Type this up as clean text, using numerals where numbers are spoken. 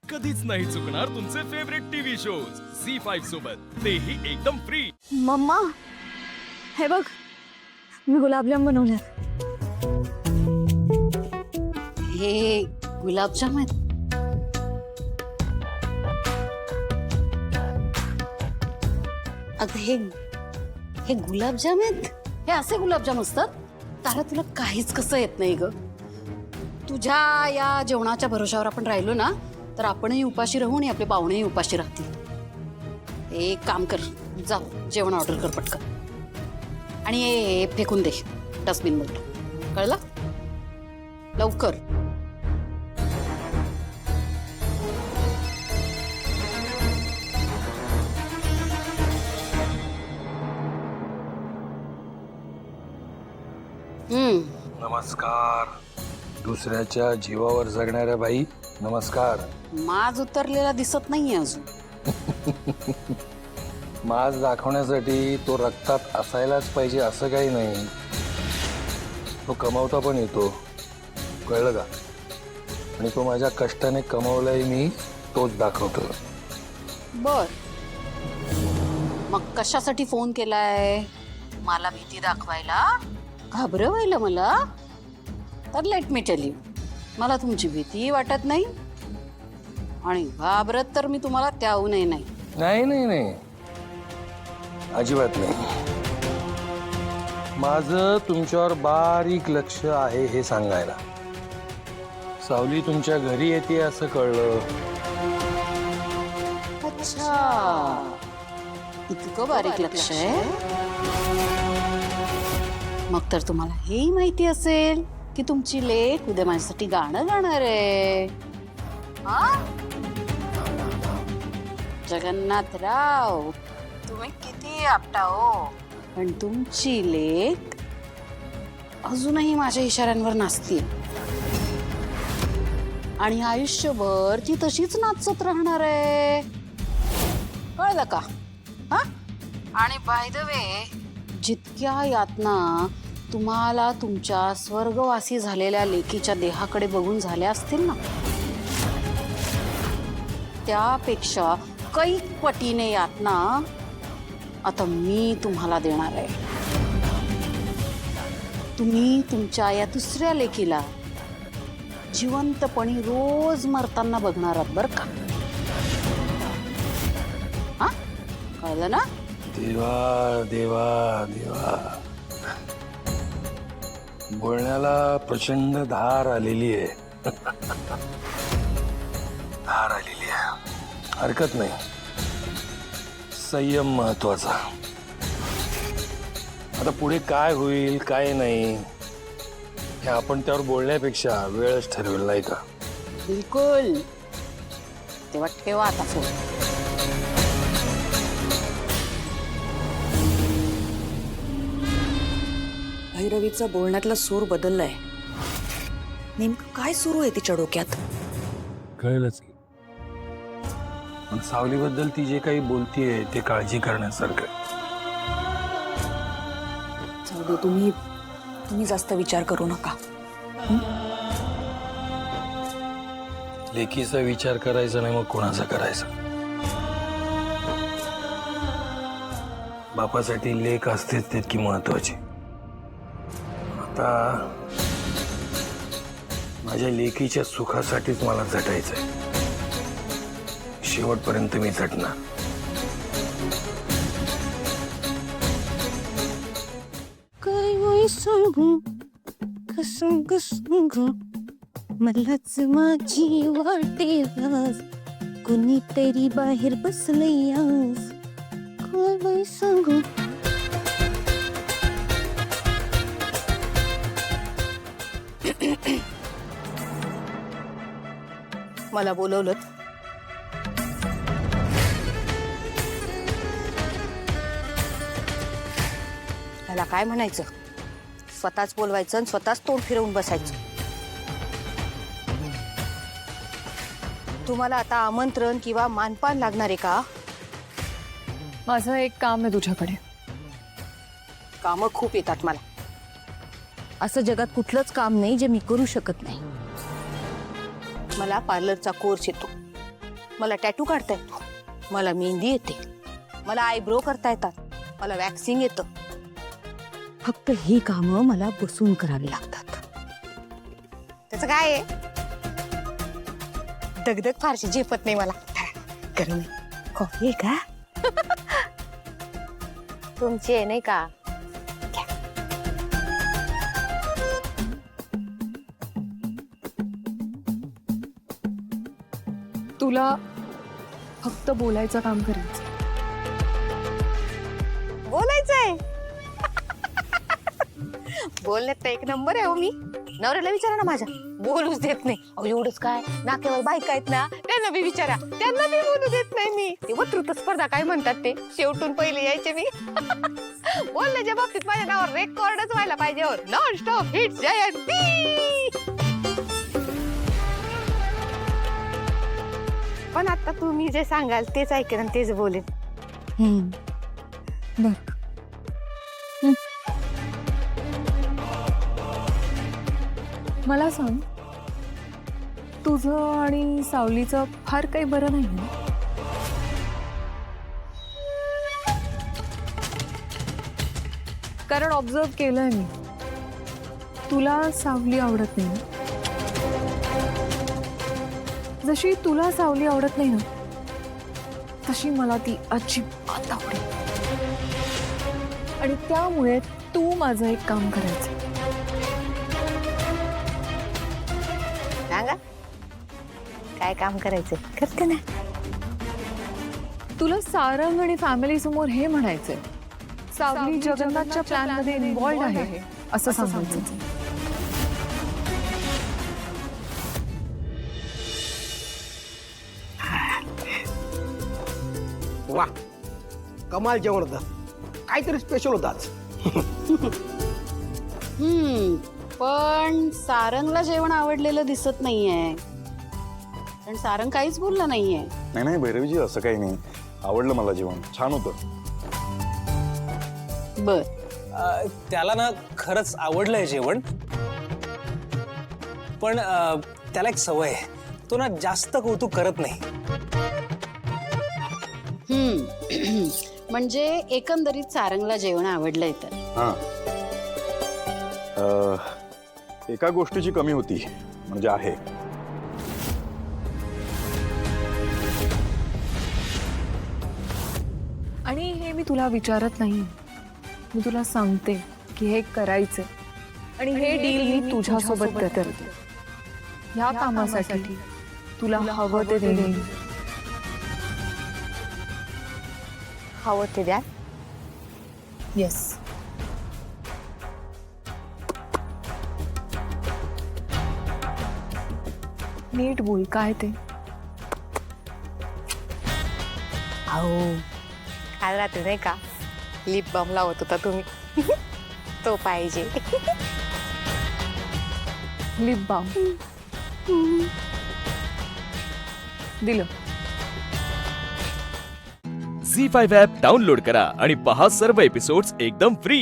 कधीच नाही चुकणार तुमचे फेवरेट टीव्ही शोज झी5 सोबत, तेही एकदम फ्री। मम्मा, हे बघ, मी गुलाबजाम बनवले। हे गुलाबजाम आहेत? अगं हे गुलाबजाम आहेत? हे असे गुलाबजाम असतात? तारा, तुला काहीच कसं येत नाही ग। तुझ्या या जेवणाच्या भरोशावर आपण राहिलो ना तर आपणही उपाशी राहू आणि आपले पाहुणेही उपाशी राहतील। एक काम कर, जा जेवण ऑर्डर कर पटकन आणि हे फेकून दे डस्टबिन मध्ये, कळलं? लवकर। नमस्कार। दुसऱ्याच्या जीवावर जगणाऱ्या बाई, नमस्कार। माज उतरलेला दिसत नाहीये अजून। माज दाखवण्यासाठी तो रक्तात असायलाच पाहिजे असं काही नाही, तो कमावता पण येतो, कळलं का? आणि तो माझ्या कष्टाने कमावलाय मी, तोच दाखवतो। बर, मग कशासाठी फोन केलाय? मला भीती दाखवायला? घाबरवायला मला? तर लेट मी टेल यू, मला तुमची भीती वाटत नाही आणि घाबरत तर मी तुम्हाला त्याहूनही नाही। नाही नाही नाही, अजिबात नाही। माझं तुमच्यावर बारीक लक्ष आहे हे सांगायला। सावली तुमच्या घरी येते असं कळलं। अच्छा, इतकं बारीक लक्ष आहे? मग तर तुम्हाला हेही माहिती असेल की तुमची लेक उद्या माझ्यासाठी गाणं गाणार आहे। हा? जगन्नाथराव, तुम्ही किती आपटा हो, पण तुमची लेक अजूनही माझ्या इशाऱ्यांवर नाचते आणि आयुष्यभर ती तशीच नाचत राहणार आहे, कळलं का? हा? आणि बाय द वे, जितक्या यातना तुम्हाला तुमच्या स्वर्गवासी झालेल्या लेकीच्या देहाकडे बघून झाल्या असतील ना, त्यापेक्षा कैक पटीने यातना आता मी तुम्हाला देणार आहे। तुम्ही तुमच्या या दुसऱ्या लेकीला जिवंतपणी रोज मरताना बघणार आहात बरं का? हा, कळलं ना? देवा देवा देवा, बोलण्याला प्रचंड धार आलेली आहे। धार आलेली आहे, हरकत नाही, संयम महत्वाचा। आता पुढे काय होईल काय नाही हे आपण त्यावर बोलण्यापेक्षा वेळच ठरवेल, नाही का? बिलकुल। तेव्हा ठेवा आता फोन। भैरवीचा बोलण्यातला सूर बदललाय। नेमकं काय सुरू आहे तिच्या डोक्यात? कळलंच की, पण सावलीबद्दल ती जे काही बोलतीये ते काळजी करण्यासारखं आहे। जाऊ दे, तुम्ही जास्त विचार करू नका। लेकीचा विचार करायचा नाही, मग कोणाचा करायचा? बापासाठी लेक असतेच तितकी महत्वाची। आता माझ्या लेकीच्या सुखासाठीच मला झटायचंय, शेवटपर्यंत मी झटणार। काय सांगू, कसं सांगू, मलाच माझी वाटे आज, कुणीतरी बाहेर बसलंय आज, काय सांगू। मला बोलवलं? त्याला काय म्हणायचं? स्वतःच बोलवायचं आणि स्वतःच तोंड फिरवून बसायचं। तुम्हाला आता आमंत्रण किंवा मानपान लागणार आहे का? माझं एक काम आहे तुझ्याकडे। कामं खूप येतात मला, असं जगात कुठलंच काम नाही जे मी करू शकत नाही। मला पार्लरचा कोर्स येतो, मला टॅटू काढता येतो, मला मेहंदी येते, मला आयब्रो करता येतात, मला वॅक्सिंग येतं. फक्त ही कामं मला बसून करावी लागतात. त्याचं काय आहे, दगदग फारशी झेपत नाही मला. गरम कॉफी आहे का? तुमची आहे नाही का? तुला फक्त बोलायचं काम करायचं. बोलायचंय? बोलण्यात तर एक नंबर आहे हो मी. नवऱ्याला विचारा ना माझ्या, बोलूच देत नाही. अहो एवढंच काय, नाकेवर बायका आहेत ना, त्यांना बी विचारा, त्यांना बी बोलू देत नाही मी. ते वक्तृत्व स्पर्धा काय म्हणतात ते, शेवटून पहिले यायचे मी. बोलण्याच्या बाबतीत माझ्या नावावर रेकॉर्डच व्हायला पाहिजे. नॉन स्टॉप हिट जयंती. पण आता तुम्ही जे सांगाल तेच ऐकेन आणि तेच बोलेन. बर, मला सांग, तुझं आणि सावलीचं फार काही बरं नाही ना? कारण ऑब्झर्व केलंय मी, तुला सावली आवडत नाही ना. जशी तुला सावली आवडत नाही ना, तशी मला ती अजिबात आवडत. आणि त्यामुळे तू माझं एक काम करायचं. सांगा काय काम करायचं, करते ना. तुला सारंग आणि फॅमिली समोर हे म्हणायचंय, सावली जगन्नाथच्या प्लॅन मध्ये इन्व्हॉल्ड आहे असं सांगायचं. वा, कमाल जेवण होतं. काहीतरी स्पेशल होतं आज. पण सारंगला जेवण आवडलेलं दिसत नाहीये. पण सारंग काहीच बोलला नाहीये. नाही नाही भैरवीजी, असं काही नाही. आवडलं मला जेवण, छान होतं. बर, त्याला ना खरंच आवडलंय जेवण, पण त्याला एक सवय आहे, तो ना जास्त कौतुक करत नाही. म्हणजे एकंदरीत सारंगला जेवण आवडलंय तर. हां, एका गोष्टीची कमी होती, म्हणजे आहे. आणि हे मी तुला विचारत नाही, मी तुला सांगते की हे करायचं आणि हे डील मी तुझ्यासोबत करते. ह्या कामासाठी तुला हवं ते देईन. हवं ते द्या. येस. नीट बोल, काय ते? अहो काल रात्री नाही का लिप बाम लावत होता तुम्ही, तो पाहिजे. लिप बाम दिलं. झी5 ॲप डाउनलोड करा आणि पहा सर्व एपिसोड्स एकदम फ्री.